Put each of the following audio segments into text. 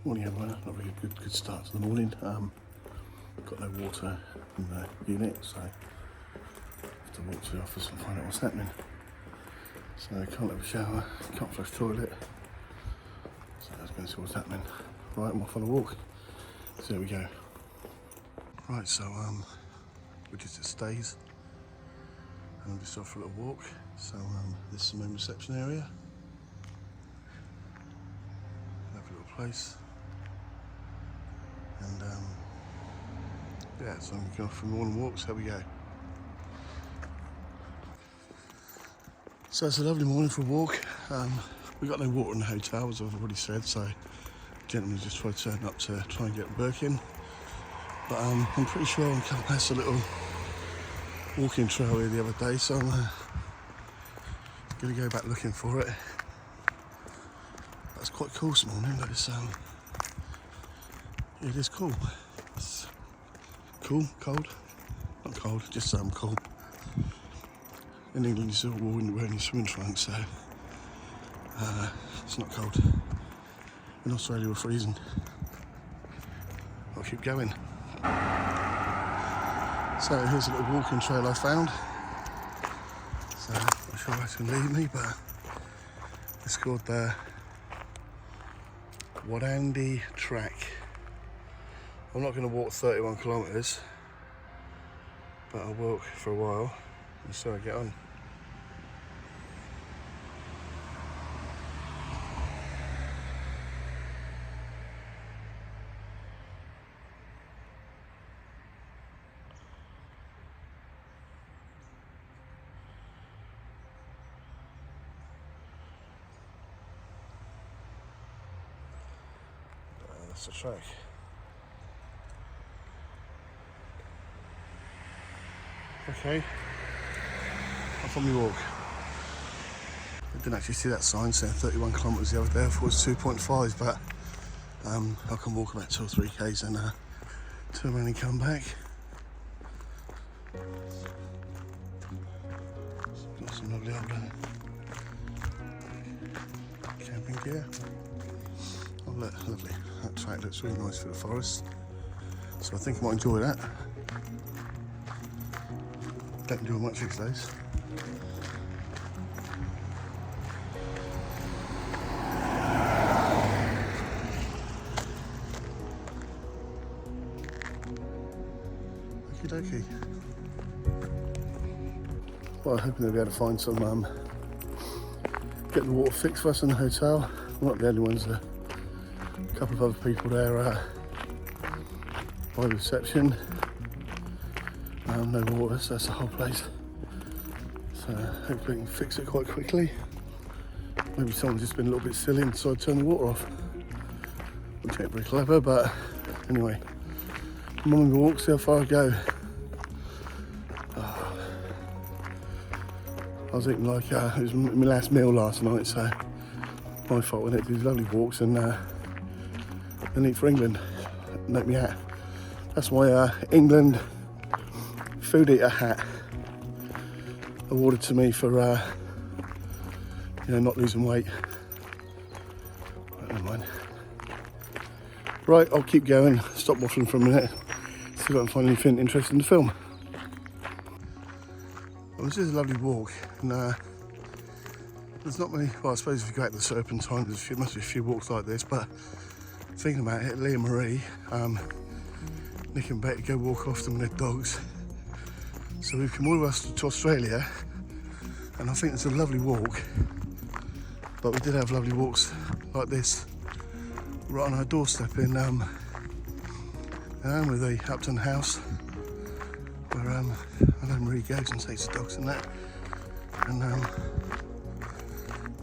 Morning everyone, not really a good start to the morning. Got no water in the unit, so I have to walk to the office and find out what's happening. So I can't have a shower, can't flush toilet, so I was going to see what's happening. Right, I'm off on a walk, so there we go. Right, so we're just at Stays, and I'm just off for a little walk. So this is the main reception area. Lovely little place. And yeah, so I'm going off for morning walks. Here we go. So it's a lovely morning for a walk. We got no water in the hotel, as I've already said, so the gentleman just tried to turn up to try and get a Birkin. But I'm pretty sure I come past a little walking trail here the other day, so I'm going to go back looking for it. That's quite cool this morning. That is, it is cool. It's cool, cold, not cold, just cool. In England, you still wearing your swimming trunks, so it's not cold. In Australia, we're freezing. I'll keep going. So here's a little walking trail I found. So I'm not sure where it's going to lead me, but it's called the Wadandi Track. I'm not going to walk 31 kilometres, but I'll walk for a while and see how I get on. That's the track. Okay, off on my walk. I didn't actually see that sign saying 31 kilometres the other day. I thought it was 2.5, but I can walk about 2 or 3 k's and turn around and come back. Got some lovely old camping gear. Oh look, lovely. That track looks really nice for the forest. So I think I might enjoy that. Don't enjoy much these days. Okie dokie. Well, I'm hoping they'll be able to find some, get the water fixed for us in the hotel. We're not the only ones, a couple of other people there by the reception. No water, so that's the whole place. So hopefully we can fix it quite quickly. Maybe someone's just been a little bit silly and decided to turn the water off. Which ain't very clever, but anyway. I'm on my walk, see how far I go. Oh. I was eating like, it was my last meal last night, so my fault when it do these lovely walks and then eat for England. Make me hat. That's my England food eater hat awarded to me for not losing weight. But never mind. Right, I'll keep going, stop waffling for a minute, see if I can find anything interesting to film. Well, this is a lovely walk, and there's not many, well I suppose if you go out to the Serpentine there must be a few walks like this, but thinking about it, Lee and Marie, Nick and Betty go walk often with their dogs. So we've come all the way to Australia, and I think it's a lovely walk, but we did have lovely walks like this right on our doorstep in with the Upton house, where I know Marie goes and takes the dogs and that, and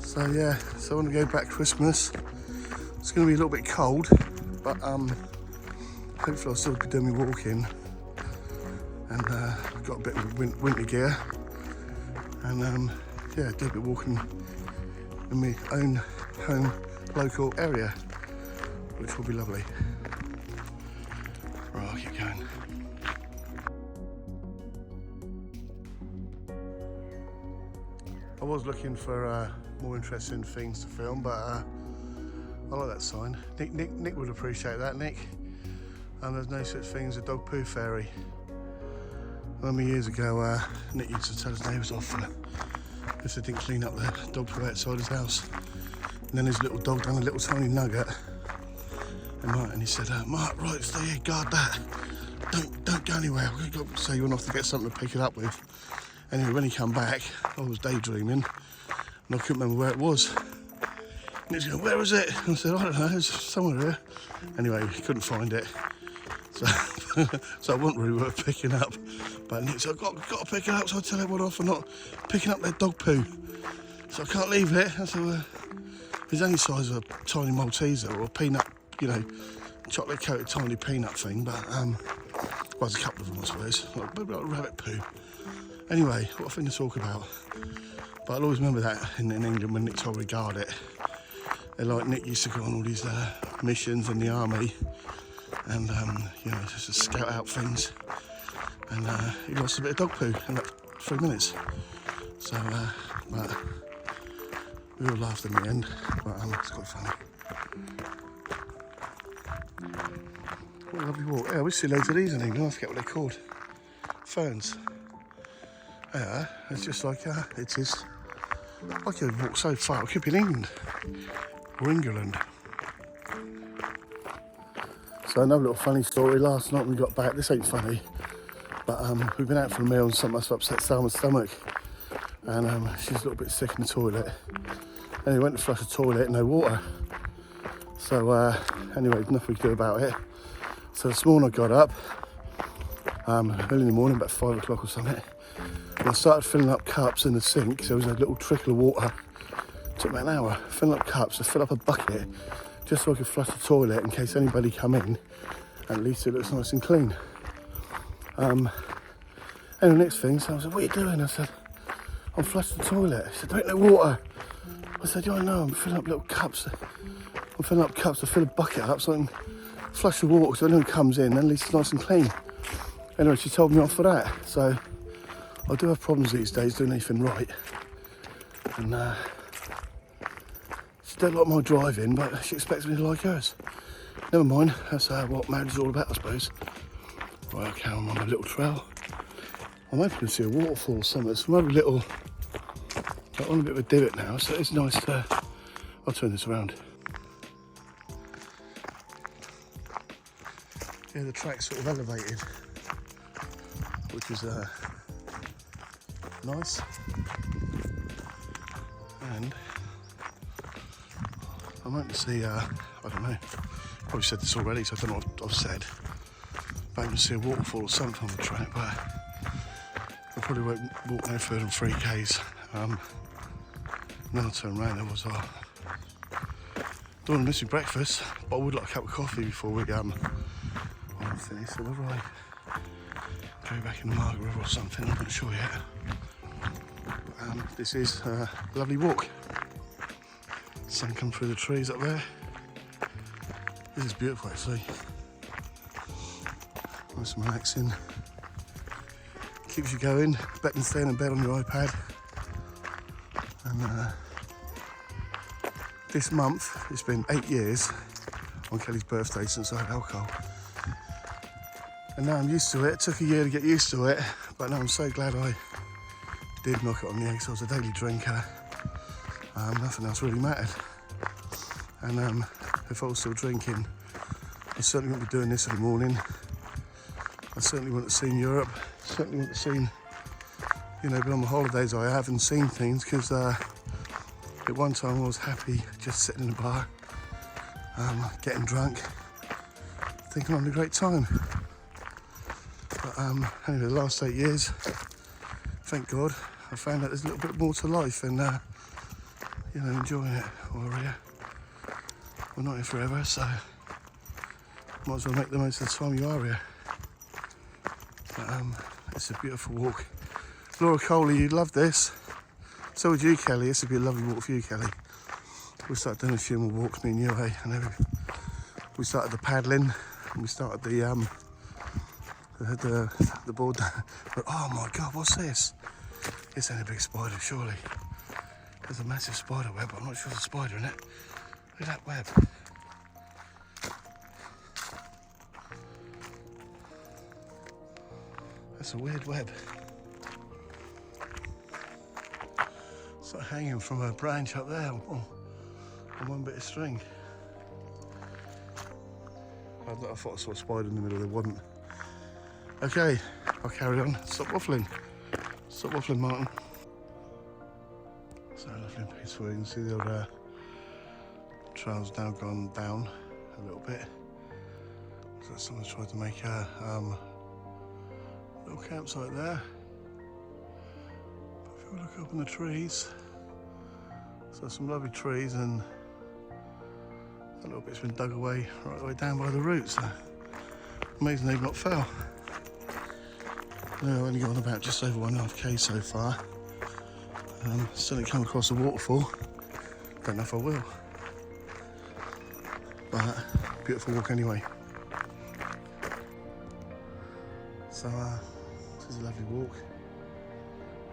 so yeah, so I want to go back Christmas. It's going to be a little bit cold, but hopefully I'll still be doing my walking. And I've got a bit of winter gear, and yeah, do a bit of walking in my own home local area, which will be lovely. Right, I'll keep going. I was looking for more interesting things to film, but I like that sign. Nick would appreciate that, Nick. There's no such thing as a dog poo fairy. A number of years ago, Nick used to tell his neighbours off if they didn't clean up the dog poo outside his house. And then his little dog done a little tiny nugget. And he said, Mark, right, stay here, guard that. Don't go anywhere. So he went off to get something to pick it up with. Anyway, when he came back, I was daydreaming and I couldn't remember where it was. And he was going, where is it? And I said, I don't know, it's somewhere here. Anyway, he couldn't find it. So, so I wasn't really worth picking up. But Nick said, I've got to pick it up, so I tell everyone off for not picking up their dog poo. So I can't leave it. I said, well, it's only the size of a tiny Malteser or a peanut, you know, chocolate coated tiny peanut thing, but well, there's a couple of them I suppose, maybe like rabbit poo. Anyway, what a thing to talk about. But I'll always remember that in England when Nick told me to guard it. Like Nick used to go on all these missions in the army and you know, just to scout out things, and he lost a bit of dog poo in about 3 minutes. So but we all laughed in the end, but it's quite funny. What a lovely walk. Yeah, we see loads of these in England. I forget what they're called. Ferns. Yeah, it's just like it is. I could walk so far. It could be in England or England. So another little funny story. Last night when we got back, this ain't funny, but we've been out for a meal and something must have upset Salma's stomach, and she's a little bit sick in the toilet. And we went to flush the toilet, no water. So anyway, there's nothing we could do about it. So this morning I got up, early in the morning, about 5 o'clock or something, and I started filling up cups in the sink. So there was a little trickle of water. It took about an hour, filling up cups to fill up a bucket, just so I could flush the toilet in case anybody come in. At least it looks nice and clean. And the next thing, so I said, what are you doing? I said, I'm flushing the toilet. He said, there ain't no water. I said, yeah, I know, I'm filling up little cups. I'm filling up cups to fill a bucket up so I can flush the water so anyone comes in, then at least it's nice and clean. Anyway, she told me off for that. So I do have problems these days doing anything right. And she don't like my driving, but she expects me to like hers. Never mind, that's what marriage is all about, I suppose. Right, okay, I'm on a little trail. I'm hoping to see a waterfall or something. It's from a little, I'm on a bit of a divot now, so it's nice to, I'll turn this around. Yeah, the track's sort of elevated, which is nice. And I'm hoping to see, I don't know, probably said this already, so I don't know what I've said. I'm hoping to see a waterfall or something on the track, but I probably won't walk no further than 3 Ks. And then I'll turn around and don't want to miss my breakfast, but I would like a cup of coffee before we finish. So whether I go back in the Margaret River or something, I'm not sure yet. But, this is a lovely walk. Sun comes through the trees up there. This is beautiful actually. Nice and relaxing. Keeps you going, better than staying in bed on your iPad. And this month, it's been 8 years on Kelly's birthday since I had alcohol. And now I'm used to it. It took a year to get used to it, but now I'm so glad I did knock it on the egg. So I was a daily drinker. Nothing else really mattered. And if I was still drinking, I certainly wouldn't be doing this in the morning. I certainly wouldn't have seen Europe. Certainly wouldn't have seen, you know, been on the holidays I haven't seen things, because at one time I was happy just sitting in a bar, getting drunk, thinking I'm having a great time. But anyway, the last 8 years, thank God, I found out there's a little bit more to life and, you know, enjoying it. We're not here forever, so might as well make the most of the time you are here. But it's a beautiful walk. Laura Coley, you'd love this. So would you, Kelly. This would be a lovely walk for you, Kelly. We'll start doing a few more walks, me and you, eh? And then we started the paddling, and we started the board. But oh my God, what's this? It's only a big spider, surely. There's a massive spider web, but I'm not sure there's a spider in it. Look at that web. That's a weird web. It's like hanging from a branch up there on one bit of string. I thought I saw a spider in the middle, there wasn't. Okay, I'll carry on. Stop waffling. Stop waffling, Martin. So lovely and peaceful. You can see the old trail's now gone down a little bit. So someone's tried to make a little campsite there. But if you look up in the trees, so some lovely trees, and that little bit's been dug away right the way down by the roots. So amazing they've not fell. No, I've only gone about just over 1.5k so far. Still didn't come across a waterfall. Don't know if I will. But beautiful walk anyway. So this is a lovely walk.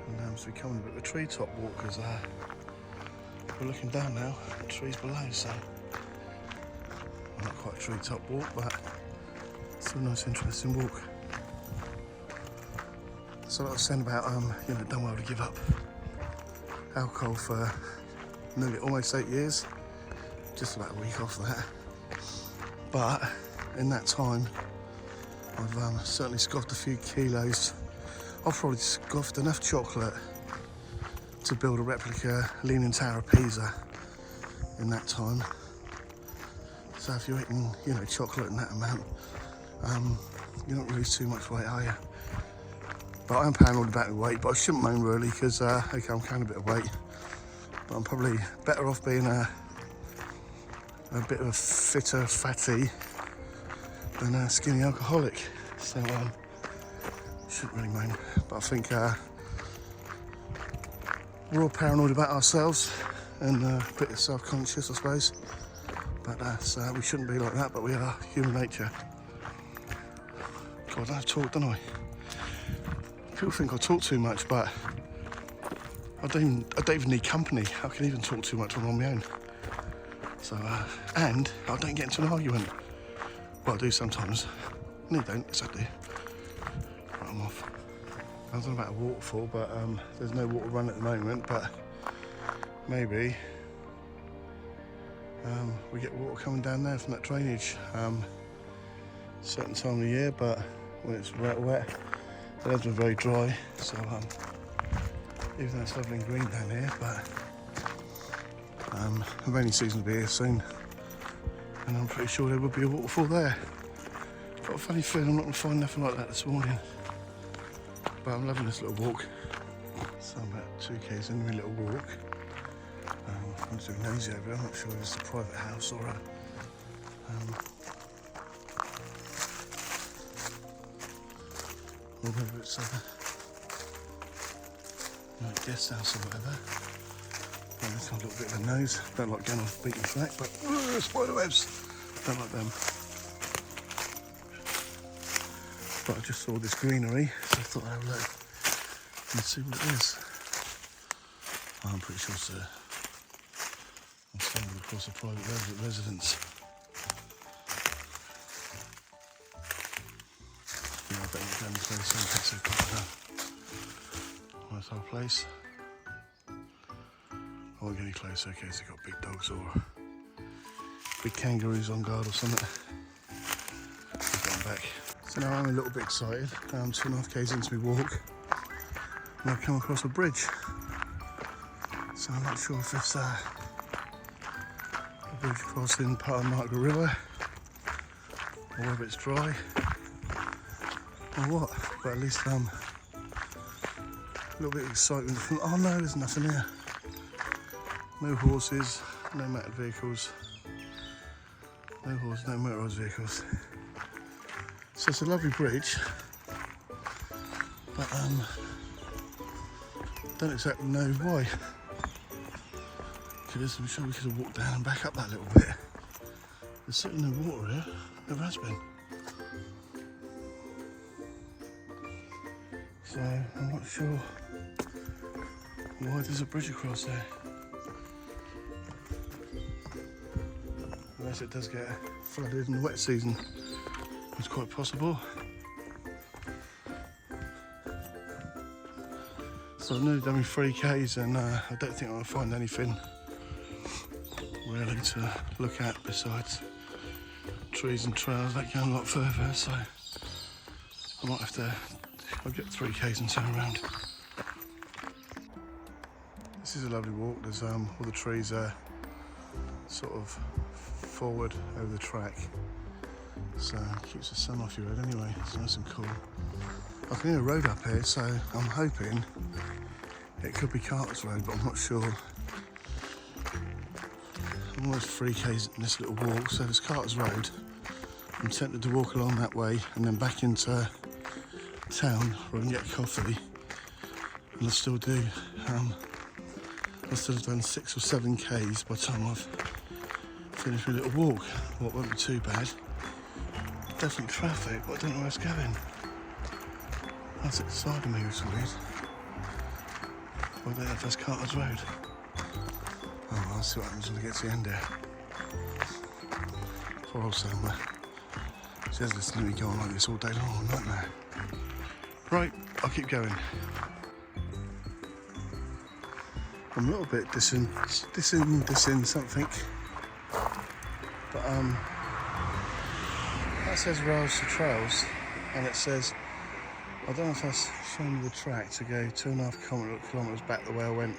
And so we're coming a bit of a treetop walk because we're looking down now at trees below. So well, not quite a treetop walk, but still a nice, interesting walk. So like I was saying about, done well to give up alcohol for nearly almost 8 years, just about a week off that. But in that time, I've certainly scoffed a few kilos. I've probably scoffed enough chocolate to build a replica Leaning Tower of Pisa in that time. So if you're eating, chocolate in that amount, you're not really too much weight, are you? But I am paranoid about my weight, but I shouldn't moan really, because okay, I'm carrying a bit of weight, but I'm probably better off being a bit of a fitter fatty than a skinny alcoholic. So shouldn't really moan. But I think we're all paranoid about ourselves and a bit self-conscious, I suppose. But we shouldn't be like that, but we are human nature. God, I talk, don't I? People think I talk too much, but I don't even need company. I can even talk too much when I'm on my own. So, and I don't get into an argument. Well, I do sometimes. No, you don't. Yes, I do. Right, I'm off. I was on about a waterfall, but there's no water run at the moment, but maybe we get water coming down there from that drainage. Certain time of year, but when it's wet, it has been very dry, so even though it's lovely and green down here, but the rainy season will be here soon, and I'm pretty sure there will be a waterfall there. Got a funny feeling I'm not going to find nothing like that this morning, but I'm loving this little walk. So I'm about 2k's in my little walk. I'm just doing nosy over here. I'm not sure if it's a private house or a or whether it's a guest house or whatever. Yeah, it's got a little bit of a nose. Don't like going off beaten track, but spider webs. Don't like them. But I just saw this greenery, so I thought I'd have a look and see what it is. I'm pretty sure it's I'm stumbling across a private residence. Yeah, I better not go any closer in case they've got a nice old place. I won't get any closer in case they've got big dogs or big kangaroos on guard or something. I'm going back. So now I'm a little bit excited. 2.5k's into my walk, and I've come across a bridge. So I'm not sure if it's a bridge crossing part of Margaret River, or whether it's dry, or what. But at least a little bit of excitement from, oh no, there's nothing here. No horses, no motored vehicles. No horses, no motorised vehicles. So it's a lovely bridge, but don't exactly know why. Because I'm sure we could have walked down and back up that little bit. There's certainly no water here. Never has been. So I'm not sure why there's a bridge across there. Unless it does get flooded in the wet season. It's quite possible. So I've nearly done my 3Ks and I don't think I'll find anything really to look at besides trees and trails that go a lot further, so I might have to, I'll get 3Ks and turn around. This is a lovely walk. There's all the trees are sort of forward over the track, so it keeps the sun off your head anyway. It's nice and cool. I can hear a road up here, so I'm hoping it could be Carter's Road, but I'm not sure. I'm almost 3Ks in this little walk, so if it's Carter's Road, I'm tempted to walk along that way and then back into town where I can get coffee, and I'll still do. I still have done 6 or 7 Ks by the time I've finished my little walk. Well, it won't be too bad. Definitely traffic, but I don't know where it's going. That's exciting me, it's weird. I don't know if that's Carter's Road. Oh, I'll see what happens when I get to the end there. Poor old Selma. She has listened to me go on like this all day long, not now. Right, I'll keep going. I'm a little bit dissing something, but that says rails to trails, and it says, I don't know if that's showing me the track to go 2.5 kilometres back the way I went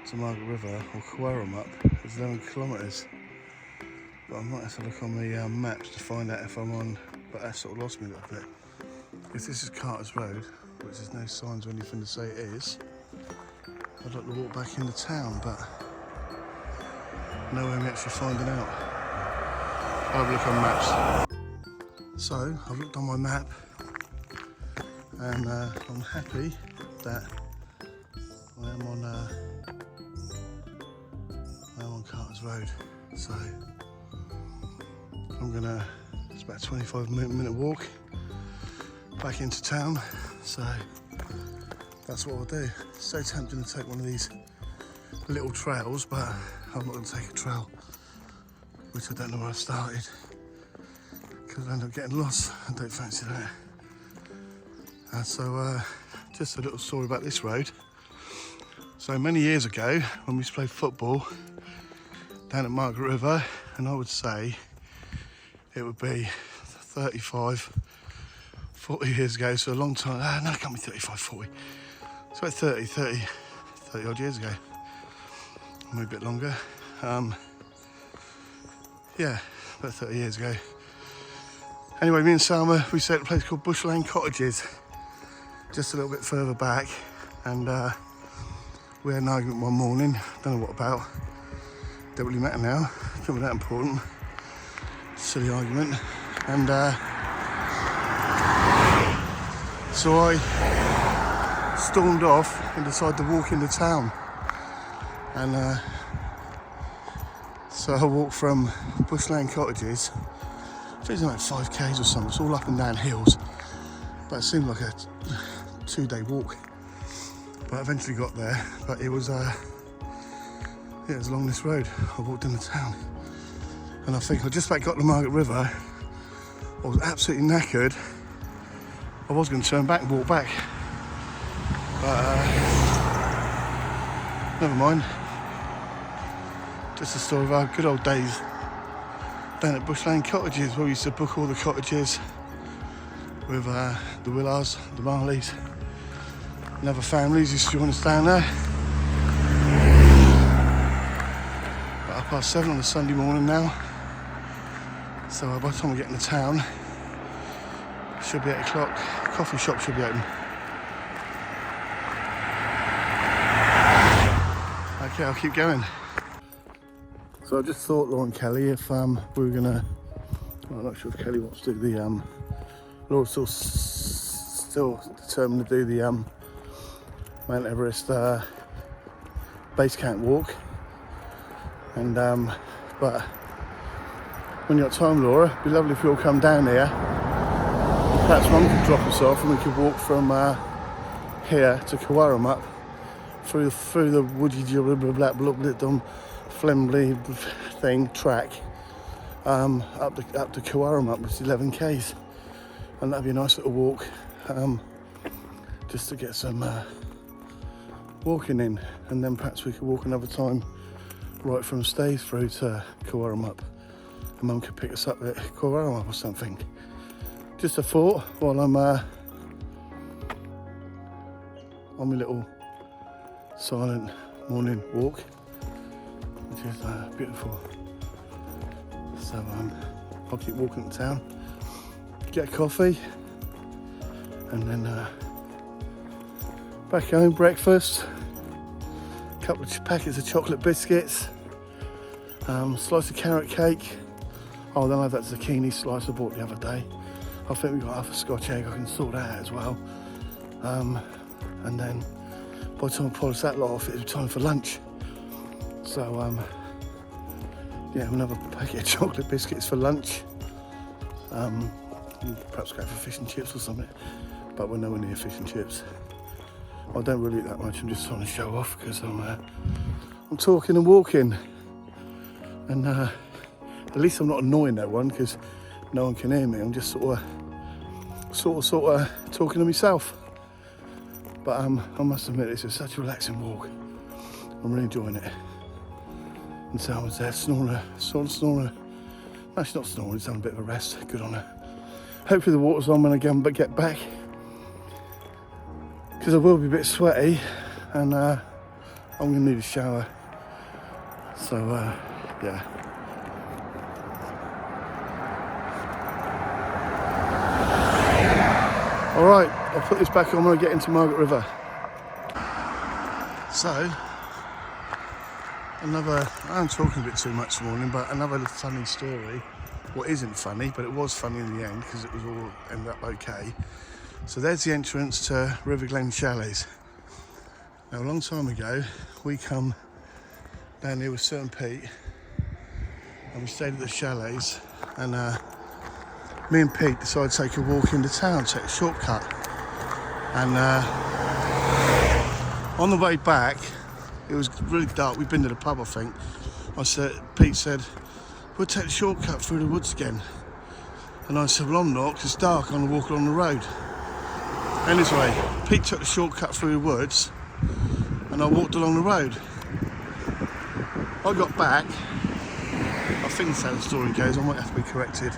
to Margaret River, or Cowarum it's 11 kilometres, but I might have to look on the maps to find out if I'm on, but that sort of lost me a little bit. If this is Carter's Road, which there's no signs or anything to say it is, I'd like to walk back into town, but no way I'm actually finding out. I'll have a look on maps. So, I've looked on my map, and I'm happy that I am on Carter's Road. So, it's about a 25-minute walk back into town, so that's what I'll do. It's so tempting to take one of these little trails, but I'm not going to take a trail which I don't know where I started, because I end up getting lost. I don't fancy that. And so just a little story about this road. So many years ago, when we used to play football down at Margaret River, and I would say it would be 35, 40 years ago, so a long time. No, it can't be 35, 40. It's about 30 odd years ago, maybe a bit longer. Yeah, about 30 years ago. Anyway, me and Salma, we stayed at a place called Bush Lane Cottages, just a little bit further back, and we had an argument one morning, don't know what about, don't really matter now, can't be that important, silly argument, and so I stormed off and decided to walk into town, and so I walked from Bush Lane Cottages, I think it's like 5Ks or something, it's all up and down hills, but it seemed like a 2-day walk, but I eventually got there. But it was along this road I walked into town, and I think I just about got to Margaret River. I was absolutely knackered. I was going to turn back and walk back, but never mind. Just a story of our good old days down at Bush Lane Cottages, where we used to book all the cottages with the Willars, the Marleys, and other families used to join us down there. About 7:30 on a Sunday morning now, so by the time we get into town, it should be 8 o'clock. Coffee shop should be open. Okay, I'll keep going. So I just thought, Lauren Kelly, if we were gonna, well, I'm not sure if Kelly wants to do the, Laura's still determined to do the Mount Everest base camp walk, and but when you've got time, Laura, it'd be lovely if you all come down here. Perhaps Mum could drop us off and we could walk from here to Cowarum through the woody Flemley thing track up to Cowarum, which is 11 Ks, and that'd be a nice little walk, just to get some walking in, and then perhaps we could walk another time right from Staithes through to Coorumup, and Mum could pick us up at Coorumup or something. Just a thought while I'm on my little silent morning walk, which is beautiful. So I'll keep walking to town, get a coffee, and then back home, breakfast, a couple of packets of chocolate biscuits, slice of carrot cake. Oh, then I have that zucchini slice I bought the other day. I think we've got half a Scotch egg, I can sort that out as well. And then by the time I polish that lot off, it'll be time for lunch. So yeah, another packet of chocolate biscuits for lunch. Perhaps go for fish and chips or something, but we're nowhere near fish and chips. I don't really eat that much, I'm just trying to show off because I'm talking and walking. And at least I'm not annoying no one because no one can hear me. I'm just sort of talking to myself. But I must admit, it's such a relaxing walk. I'm really enjoying it. And Salma's there snoring. No, she's not snoring, she's having a bit of a rest. Good on her. Hopefully the water's on when I get back, because I will be a bit sweaty and I'm going to need a shower. So yeah. Alright, I'll put this back on when I get into Margaret River. So, I'm talking a bit too much this morning, but another funny story. Well, isn't funny, but it was funny in the end because it was all ended up okay. So there's the entrance to River Glen Chalets. Now, a long time ago, we come down here with Sir and Pete, and we stayed at the chalets, and me and Pete decided to take a walk into town, take a shortcut. And on the way back, it was really dark. We'd been to the pub, I think. Pete said, we'll take the shortcut through the woods again. And I said, well, I'm not, 'cause it's dark, I'm gonna walk along the road. Anyway, Pete took the shortcut through the woods, and I walked along the road. I got back, I think that's how the story goes, I might have to be corrected.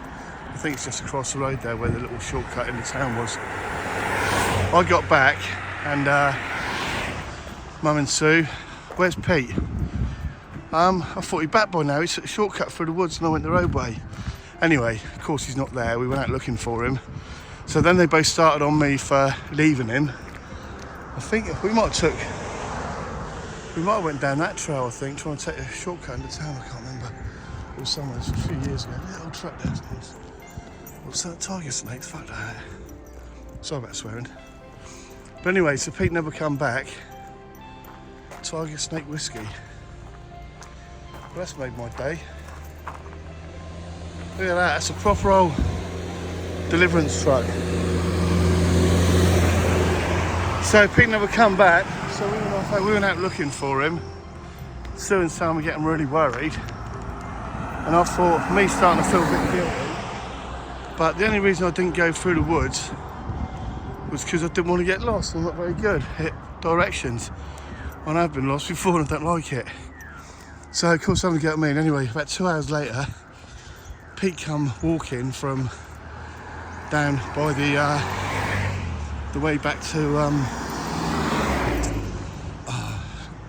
I think it's just across the road there where the little shortcut into town was. I got back, and Mum and Sue, where's Pete? I thought he'd back by now. He took a shortcut through the woods and I went the roadway. Anyway, of course he's not there. We went out looking for him. So then they both started on me for leaving him. I think we might have went down that trail, I think, trying to take a shortcut into town. I can't remember. It was somewhere, it was a few years ago. Yeah, old track there. What's that? Tiger snakes? Fuck that. Sorry about swearing. But anyway, so Pete never come back. Tiger snake whiskey. Well, that's made my day. Look at that, that's a proper old deliverance truck. So Pete never come back, so we went out looking for him. Sue and Sam were getting really worried. And I thought, me starting to feel a bit guilty. But the only reason I didn't go through the woods was because I didn't want to get lost. I'm not very good at directions. And I've been lost before and I don't like it. So of course something got me. And anyway, about 2 hours later, Pete come walking from down by the way back to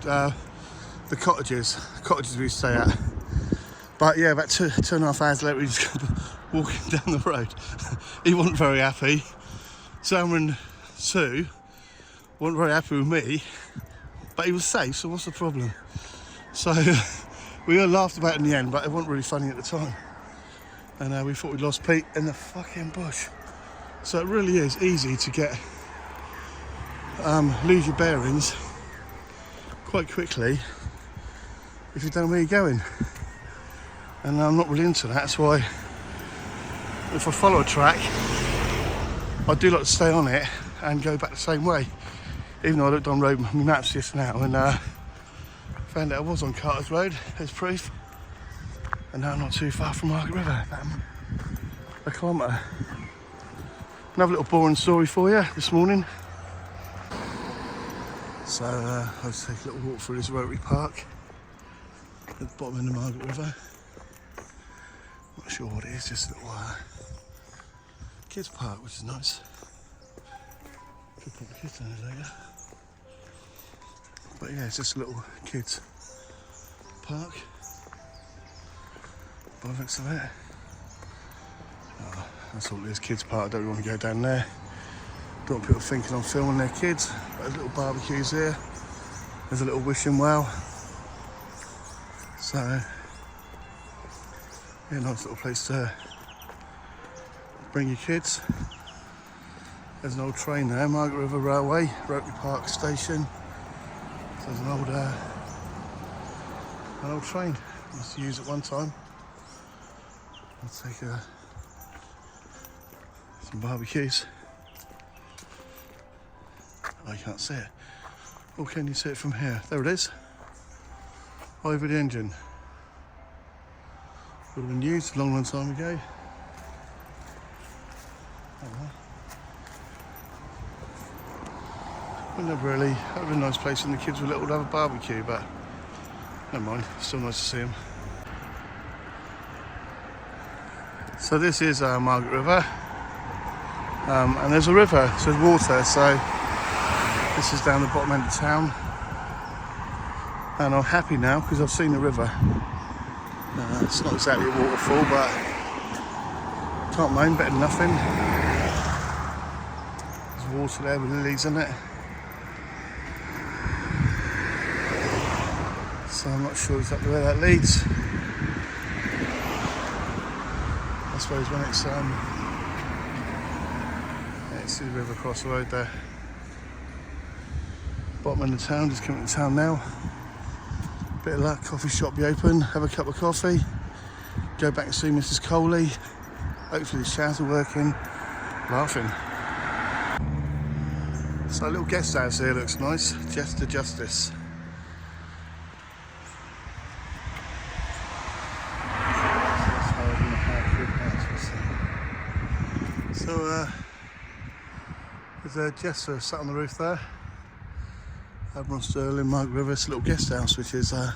the cottages we used to stay at. But yeah, about two and a half hours later, we just walking down the road. He wasn't very happy. Sam and Sue weren't very happy with me, but he was safe, so what's the problem? So we all laughed about it in the end, but it wasn't really funny at the time. And we thought we'd lost Pete in the fucking bush. So it really is easy to get lose your bearings quite quickly if you don't know where you're going. And I'm not really into that. That's why if I follow a track, I do like to stay on it and go back the same way. Even though I looked on road my maps just now and found out I was on Carter's Road as proof. And now I'm not too far from Margaret River, about a kilometre. Another little boring story for you this morning. So I'll just take a little walk through this Rotary Park at the bottom of the Margaret River. Not sure what it is, just a little kids park, which is nice. Could put the kids in there later. But yeah, it's just a little kids park by the looks of it. Oh, that's all it is, kids park. I don't really want to go down there. Don't want people thinking I'm filming their kids. But there's little barbecues here. There's a little wishing well. So, yeah, nice little place to bring your kids. There's an old train there, Margaret River Railway, Rotary Park Station. So there's an old train. I used to use it one time. I'll take some barbecues. Oh, you can't see it. Or can you see it from here? There it is. Over the engine. Would have been used a long, long time ago. Wouldn't have really, that would have been a nice place when the kids were little to have a barbecue, but never mind, still nice to see them. So this is Margaret River, and there's a river, so there's water, so this is down the bottom end of town. And I'm happy now because I've seen the river. It's not exactly a waterfall, but can't moan, better than nothing. There's water there with lilies in it. So I'm not sure exactly where that leads. I suppose when it's yeah, you see the river across the road there. Bottom end of town, just coming to town now. Bit of luck, coffee shop be open, have a cup of coffee, go back and see Mrs. Coley. Hopefully the showers are working, laughing. So a little guest house here looks nice, Jester Justice. So there's a Jester sat on the roof there. Admiral Sterling, Margaret River, it's a little guest house, which is a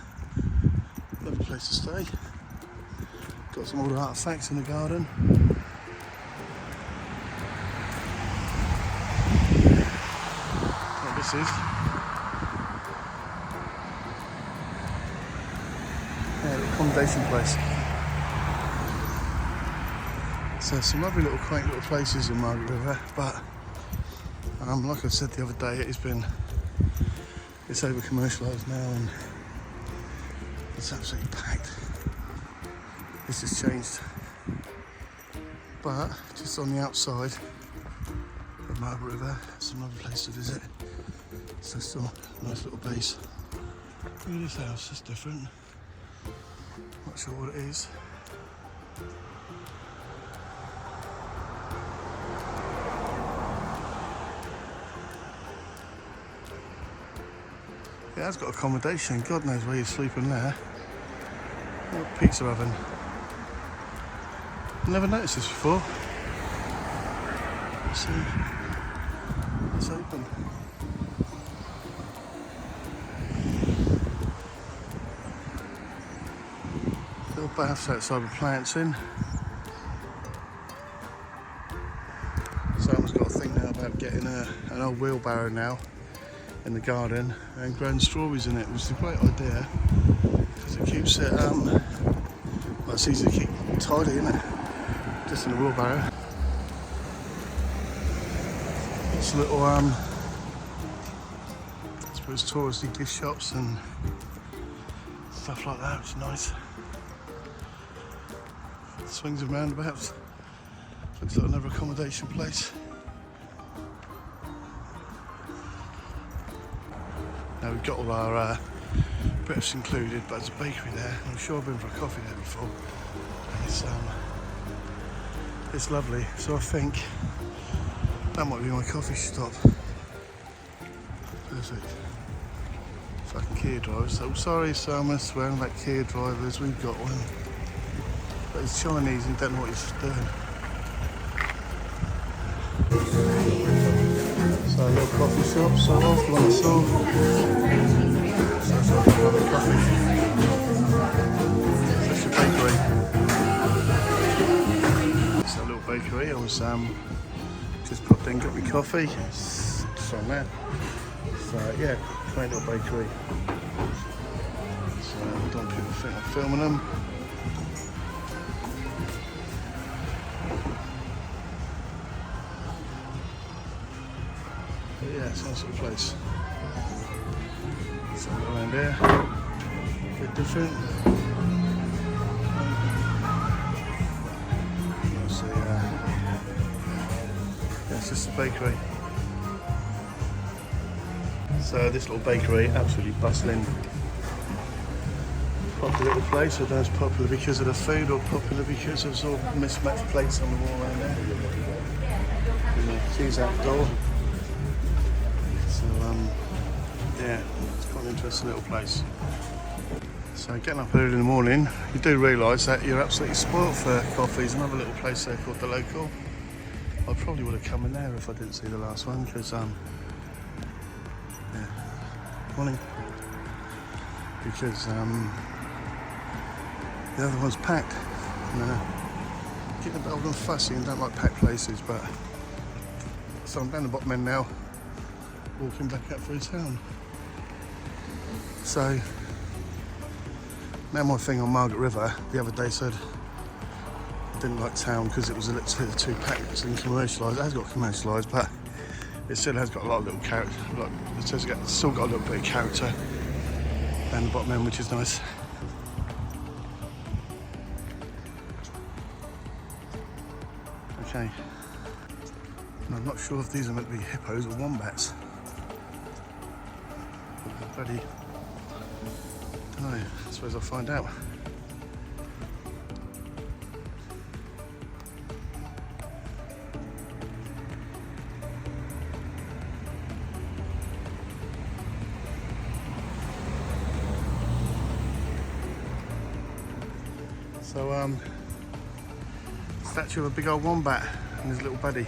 lovely place to stay. Got some old artefacts in the garden. What this is. Yeah, the accommodation place. So some lovely little quaint little places in Margaret River, but like I said the other day, it's over commercialised now and it's absolutely packed. This has changed. But just on the outside of Margaret River, it's another place to visit. So still a nice little base. Look at this house, it's different. Not sure what it is. Yeah, it's got accommodation. God knows where you're sleeping there. Little pizza oven. Never noticed this before. Let's see. It's open. Little baths outside with plants in. Someone's got a thing now about getting an old wheelbarrow now in the garden and growing strawberries in it, which is a great idea because it keeps it well, it's easy to keep tidy, isn't it? Just in a wheelbarrow. It's a little I suppose touristy gift shops and stuff like that, which is nice. Swings and roundabouts. Looks like another accommodation place. Now we've got all our breakfast included, but there's a bakery there. I'm sure I've been for a coffee there before. And it's lovely. So I think that might be my coffee stop. Perfect. Fucking Kia drivers. So sorry, Sam, swearing about Kia drivers. We've got one, but it's Chinese and don't know what he's doing. So a little coffee shop, sort of, like I saw. So it's like another coffee. So it's a bakery. It's a little bakery. I was just popped in, got me coffee. It's on there. So yeah, great little bakery. So I don't want people think I'm filming them. But yeah, it's a nice little place. Something around here, a bit different. So yeah, it's just a bakery. So this little bakery, absolutely bustling. Popular little place. I don't know if it's popular because of the food or popular because of sort of mismatched plates on the wall around there. Keys out the door. So yeah, it's quite an interesting little place. So getting up early in the morning, you do realise that you're absolutely spoilt for coffees. Another little place there called The Local. I probably would have come in there if I didn't see the last one because yeah, morning. Because the other one's packed. Getting old and fussy and don't like packed places, but so I'm down the bottom end now, walking back up through town. So now my thing on Margaret River the other day said I didn't like town because it was a little too packed and commercialised. It has got commercialised, but it still has got a lot of little character. Like, it's still got a little bit of character down the bottom end, which is nice. Okay, and I'm not sure if these are meant to be hippos or wombats. Bloody, don't know, I suppose I'll find out. So statue of a big old wombat and his little buddy.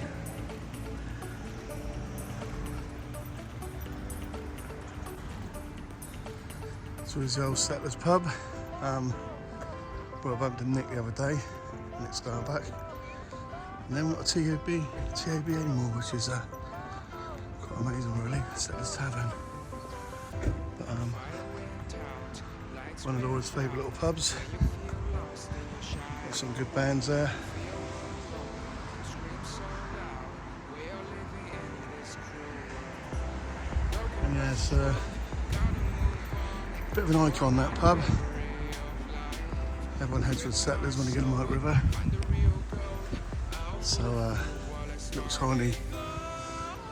So here's the old Settlers pub. Well, I bumped into Nick the other day, Nick Starbuck. And then we've got a TAB anymore, which is quite amazing really, Settlers Tavern. But one of Laura's favourite little pubs. Got some good bands there. And yeah, it's a bit of an icon, that pub. Everyone heads for the Settlers when they get to Margaret River. So little tiny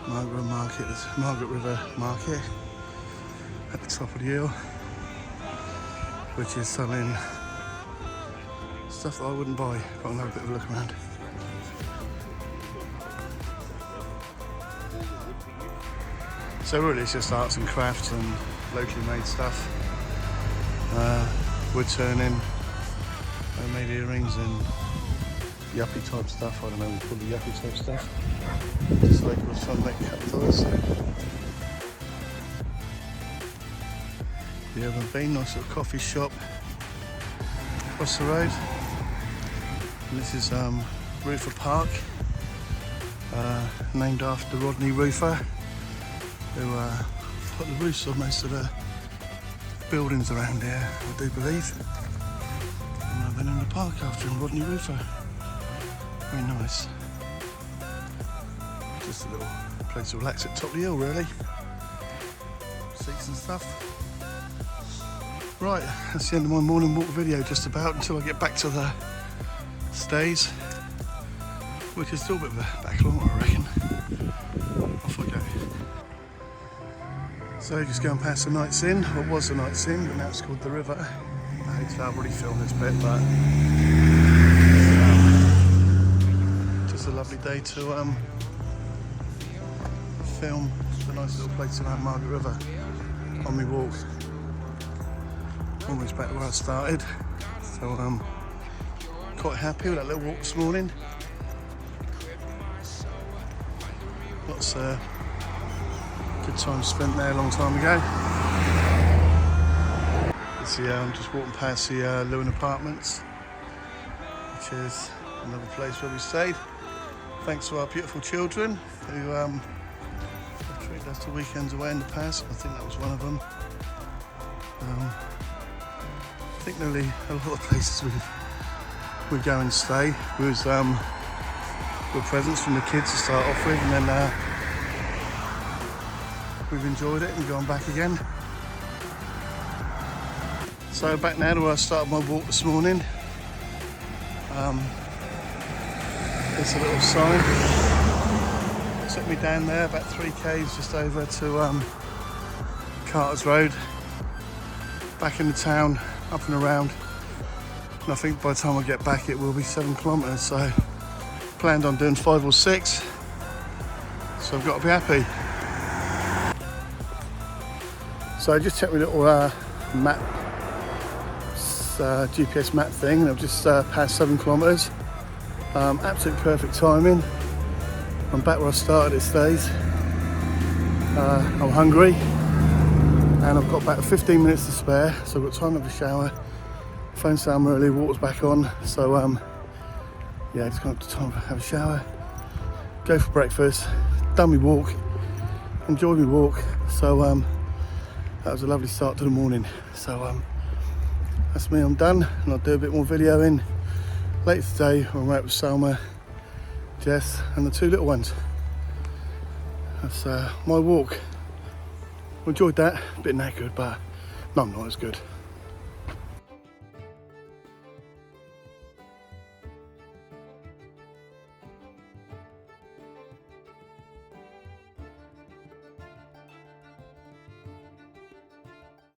Margaret River Market at the top of the hill, which is selling stuff that I wouldn't buy, but I'll have a bit of a look around. So really it's just arts and crafts and locally made stuff. Wood turning, made earrings and yuppie type stuff. I don't know what we call the yuppie type stuff. Just like with fun make cut toys. The Urban Bean, nice little coffee shop across the road. And this is Roofer Park, named after Rodney Roofer, who put the roofs on most of the buildings around here, I do believe. And I've been in the park after him, Rodney Roofer. Very nice. Just a little place to relax at the top of the hill, really. Seats and stuff. Right, that's the end of my morning walk video, just about, until I get back to the stays, which is still a bit of a backlog, I reckon. Off I go. So just going past the Night's Inn, or was the Night's Inn, but now it's called The River. I've already filmed this bit, but just a lovely day to film the nice little place around Margaret River on my walk. Almost back to where I started, so I'm quite happy with that little walk this morning. Lots Good time spent there a long time ago. I'm just walking past the Lewin Apartments, which is another place where we stayed. Thanks to our beautiful children who have treated us to weekends away in the past. I think that was one of them. I think nearly a lot of places we go and stay with presents from the kids to start off with, and then we've enjoyed it and gone back again. So back now to where I started my walk this morning. There's a little sign. It took me down there about 3 k's just over to Carter's Road. Back in the town, up and around. And I think by the time I get back it will be 7 kilometres. So planned on doing 5 or 6. So I've got to be happy. So I just checked my little map. GPS map thing, and I've just passed 7 kilometres. Absolute perfect timing. I'm back where I started at days. I'm hungry and I've got about 15 minutes to spare, so I've got time to have a shower. Phone sound early, water's back on, so yeah, just got time to have a shower, go for breakfast, done my walk, enjoyed my walk. So that was a lovely start to the morning. So that's me, I'm done, and I'll do a bit more videoing later today when I'm out with Selma, Jess and the 2 little ones. That's my walk. I enjoyed that, a bit knackered, but no, not as good.